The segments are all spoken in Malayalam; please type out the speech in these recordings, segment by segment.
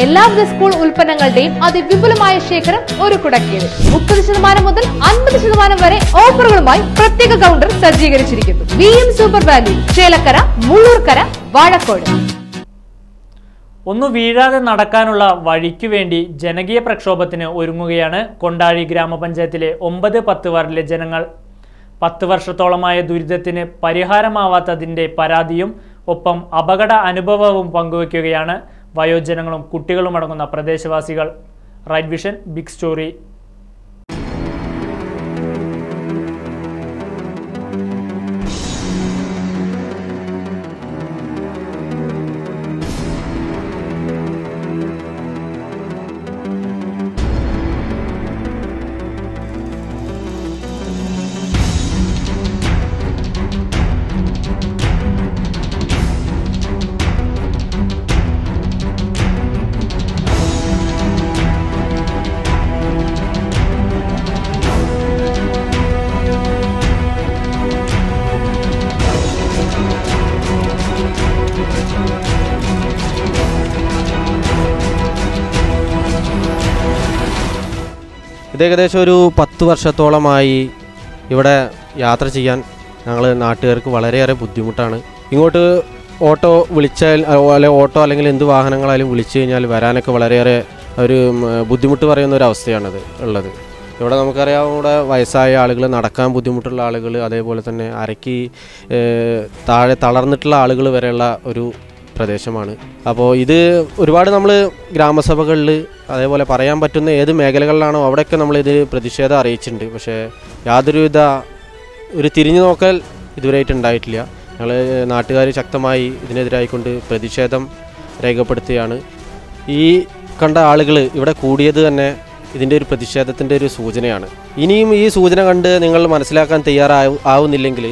എല്ലാവിധ സ്കൂൾ ഉൽപ്പന്നങ്ങളുടെയും അതിവിപുലമായ ശേഖരം ഒരു കുടക്കീഴിൽ 30% മുതൽ 50% വരെ ഓഫറുകളുമായി പ്രത്യേക കൗണ്ടർ സജ്ജീകരിച്ചിരിക്കുന്നു. VM super value, Chelakkara, Mullurkara, Vazhakkode. ഒന്നു വീഴാതെ നടക്കാനുള്ള വഴിക്കു വേണ്ടി ജനകീയ പ്രക്ഷോഭത്തിന് ഒരുങ്ങുകയാണ് കൊണ്ടാഴി ഗ്രാമപഞ്ചായത്തിലെ 9-10 വാർഡിലെ ജനങ്ങൾ. 10 വർഷത്തോളമായ ദുരിതത്തിന് പരിഹാരമാവാത്തതിൻ്റെ പരാതിയും ഒപ്പം അപകട അനുഭവവും പങ്കുവയ്ക്കുകയാണ് വയോജനങ്ങളും കുട്ടികളും അടങ്ങുന്ന പ്രദേശവാസികൾ. Right vision big story. ഏകദേശം ഒരു 10 വർഷത്തോളമായി ഇവിടെ യാത്ര ചെയ്യാൻ ഞങ്ങൾ നാട്ടുകാർക്ക് വളരെയേറെ ബുദ്ധിമുട്ടാണ്. ഇങ്ങോട്ട് ഓട്ടോ വിളിച്ചാൽ അല്ലെങ്കിൽ എന്ത് വാഹനങ്ങളായാലും വിളിച്ചു കഴിഞ്ഞാൽ വരാനൊക്കെ വളരെയേറെ ഒരു ബുദ്ധിമുട്ട് പറയുന്ന ഒരു അവസ്ഥയാണത് ഉള്ളത്. ഇവിടെ നമുക്കറിയാം, ഇവിടെ വയസ്സായ ആളുകൾ, നടക്കാൻ ബുദ്ധിമുട്ടുള്ള ആളുകൾ, അതേപോലെ തന്നെ അരയ്ക്ക് താഴെ തളർന്നിട്ടുള്ള ആളുകൾ വരെയുള്ള ഒരു പ്രദേശമാണ്. അപ്പോൾ ഇത് ഒരുപാട് നമ്മൾ ഗ്രാമസഭകളിൽ അതേപോലെ പറയാൻ പറ്റുന്ന ഏത് മേഖലകളിലാണോ അവിടെയൊക്കെ നമ്മളിത് പ്രതിഷേധം അറിയിച്ചിട്ടുണ്ട്. പക്ഷേ യാതൊരുവിധ ഒരു തിരിഞ്ഞു നോക്കൽ ഇതുവരെയായിട്ട് ഉണ്ടായിട്ടില്ല. ഞങ്ങൾ നാട്ടുകാർ ശക്തമായി ഇതിനെതിരായിക്കൊണ്ട് പ്രതിഷേധം രേഖപ്പെടുത്തുകയാണ്. ഈ കണ്ട ആളുകൾ ഇവിടെ കൂടിയത് തന്നെ ഇതിൻ്റെ ഒരു പ്രതിഷേധത്തിൻ്റെ ഒരു സൂചനയാണ്. ഇനിയും ഈ സൂചന കണ്ട് നിങ്ങൾ മനസ്സിലാക്കാൻ തയ്യാറാവുന്നില്ലെങ്കിൽ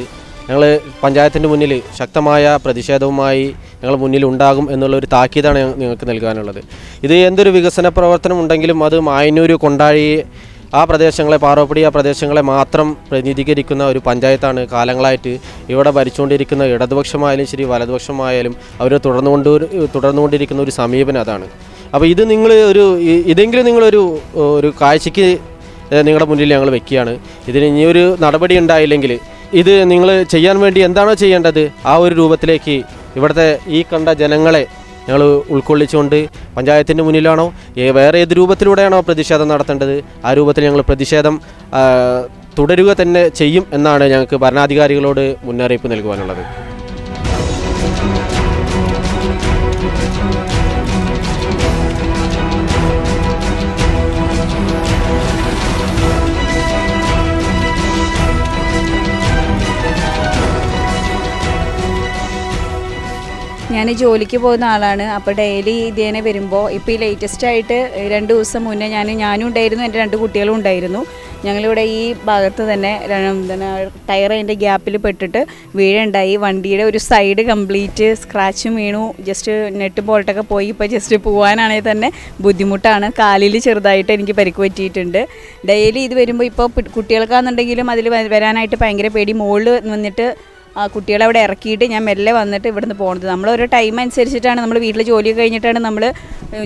ഞങ്ങൾ പഞ്ചായത്തിൻ്റെ മുന്നിൽ ശക്തമായ പ്രതിഷേധവുമായി ഞങ്ങൾ മുന്നിൽ ഉണ്ടാകും എന്നുള്ളൊരു താക്കീതാണ് നിങ്ങൾക്ക് നൽകാനുള്ളത്. ഇത് എന്തൊരു വികസന പ്രവർത്തനം ഉണ്ടെങ്കിലും അത് മായന്നൂർ, കൊണ്ടാഴി ആ പ്രദേശങ്ങളെ, പാറോപ്പടി ആ പ്രദേശങ്ങളെ മാത്രം പ്രതിനിധീകരിക്കുന്ന ഒരു പഞ്ചായത്താണ് കാലങ്ങളായിട്ട് ഇവിടെ ഭരിച്ചുകൊണ്ടിരിക്കുന്ന ഇടതുപക്ഷമായാലും ശരി വലതുപക്ഷമായാലും അവർ തുടർന്നുകൊണ്ടിരിക്കുന്ന ഒരു സമീപനം അതാണ്. അപ്പോൾ ഇത് നിങ്ങൾ ഇതെങ്കിലും നിങ്ങളൊരു കാഴ്ചയ്ക്ക് നിങ്ങളുടെ മുന്നിൽ ഞങ്ങൾ വെക്കുകയാണ്. ഇതിന് ഇനിയൊരു നടപടി ഉണ്ടായില്ലെങ്കിൽ ഇത് നിങ്ങൾ ചെയ്യാൻ വേണ്ടി എന്താണോ ചെയ്യേണ്ടത് ആ ഒരു രൂപത്തിലേക്ക് ഇവിടുത്തെ ഈ കണ്ട ജനങ്ങളെ ഞങ്ങൾ ഉൾക്കൊള്ളിച്ചുകൊണ്ട് പഞ്ചായത്തിൻ്റെ മുന്നിലാണോ വേറെ ഏത് രൂപത്തിലൂടെയാണോ പ്രതിഷേധം നടത്തേണ്ടത് ആ രൂപത്തിൽ ഞങ്ങൾ പ്രതിഷേധം തുടരുക തന്നെ ചെയ്യും എന്നാണ് ഞങ്ങൾക്ക് ഭരണാധികാരികളോട് മുന്നറിയിപ്പ് നൽകുവാനുള്ളത്. ഞാൻ ജോലിക്ക് പോകുന്ന ആളാണ്. അപ്പോൾ ഡെയിലി ഇതേനെ വരുമ്പോൾ ഇപ്പോൾ ഈ ലേറ്റസ്റ്റ് ആയിട്ട് 2 ദിവസം മുന്നേ ഞാനും ഉണ്ടായിരുന്നു, എൻ്റെ 2 കുട്ടികളും ഉണ്ടായിരുന്നു. ഞങ്ങളിവിടെ ഈ ഭാഗത്ത് തന്നെ ടയർ അതിൻ്റെ ഗ്യാപ്പിൽ പെട്ടിട്ട് വീഴുണ്ടായി. വണ്ടിയുടെ ഒരു സൈഡ് കംപ്ലീറ്റ് സ്ക്രാച്ചും വീണു. ജസ്റ്റ് നെറ്റ് ബോൾട്ടൊക്കെ പോയി. ഇപ്പോൾ ജസ്റ്റ് പോകാനാണെങ്കിൽ തന്നെ ബുദ്ധിമുട്ടാണ്. കാലിൽ ചെറുതായിട്ട് എനിക്ക് പരിക്ക് പറ്റിയിട്ടുണ്ട്. ഡെയിലി ഇത് വരുമ്പോൾ ഇപ്പോൾ കുട്ടികൾക്കാണെന്നുണ്ടെങ്കിലും അതിൽ വരാനായിട്ട് ഭയങ്കര പേടി. മുകളിൽ വന്നിട്ട് ആ കുട്ടികളെ അവിടെ ഇറക്കിയിട്ട് ഞാൻ മെല്ലെ വന്നിട്ട് ഇവിടുന്ന് പോകുന്നത്. നമ്മളൊരു ടൈം അനുസരിച്ചിട്ടാണ് നമ്മൾ വീട്ടിൽ ജോലി കഴിഞ്ഞിട്ടാണ് നമ്മൾ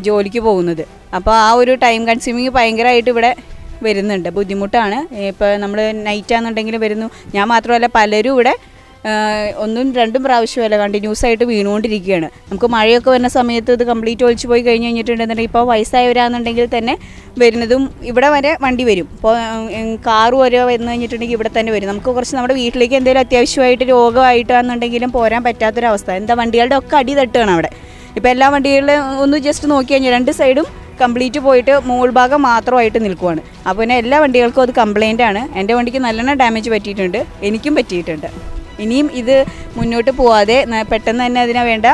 ജോലിക്ക് പോകുന്നത്. അപ്പോൾ ആ ഒരു ടൈം കൺസ്യൂമിങ് ഭയങ്കരമായിട്ട് ഇവിടെ വരുന്നുണ്ട്, ബുദ്ധിമുട്ടാണ്. ഇപ്പോൾ നമ്മൾ നൈറ്റാണെന്നുണ്ടെങ്കിൽ വരുന്നു. ഞാൻ മാത്രമല്ല, പലരും ഇവിടെ 1-2 പ്രാവശ്യമല്ല കണ്ടിന്യൂസ് ആയിട്ട് വീണുകൊണ്ടിരിക്കുകയാണ്. നമുക്ക് മഴയൊക്കെ വരുന്ന സമയത്ത് ഇത് കംപ്ലീറ്റ് ഒലിച്ചു പോയി കഴിഞ്ഞ് കഴിഞ്ഞിട്ടുണ്ടെന്നുണ്ടെങ്കിൽ ഇപ്പോൾ വയസ്സായവരാണെന്നുണ്ടെങ്കിൽ തന്നെ വരുന്നതും ഇവിടെ വരെ വണ്ടി വരും. ഇപ്പോൾ കാറ് വരെ വന്നു കഴിഞ്ഞിട്ടുണ്ടെങ്കിൽ ഇവിടെ തന്നെ വരും. നമുക്ക് കുറച്ച് നമ്മുടെ വീട്ടിലേക്ക് എന്തെങ്കിലും അത്യാവശ്യമായിട്ട് രോഗമായിട്ടാണെന്നുണ്ടെങ്കിലും പോരാൻ പറ്റാത്തൊരവസ്ഥ. എന്താ വണ്ടികളുടെ ഒക്കെ അടി തട്ടുകയാണ് അവിടെ. ഇപ്പോൾ എല്ലാ വണ്ടികളിലും ഒന്ന് ജസ്റ്റ് നോക്കി കഴിഞ്ഞാൽ 2 സൈഡും കംപ്ലീറ്റ് പോയിട്ട് മുകൾ ഭാഗം മാത്രമായിട്ട് നിൽക്കുവാണ്. അപ്പോൾ പിന്നെ എല്ലാ വണ്ടികൾക്കും അത് കംപ്ലൈൻ്റ് ആണ്. എൻ്റെ വണ്ടിക്ക് നല്ലോണം ഡാമേജ് പറ്റിയിട്ടുണ്ട്, എനിക്കും പറ്റിയിട്ടുണ്ട്. ഇനിയും ഇത് മുന്നോട്ട് പോവാതെ പെട്ടെന്ന് തന്നെ അതിന് വേണ്ട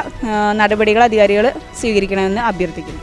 നടപടികൾ അധികാരികൾ സ്വീകരിക്കണമെന്ന് അഭ്യർത്ഥിക്കുന്നു.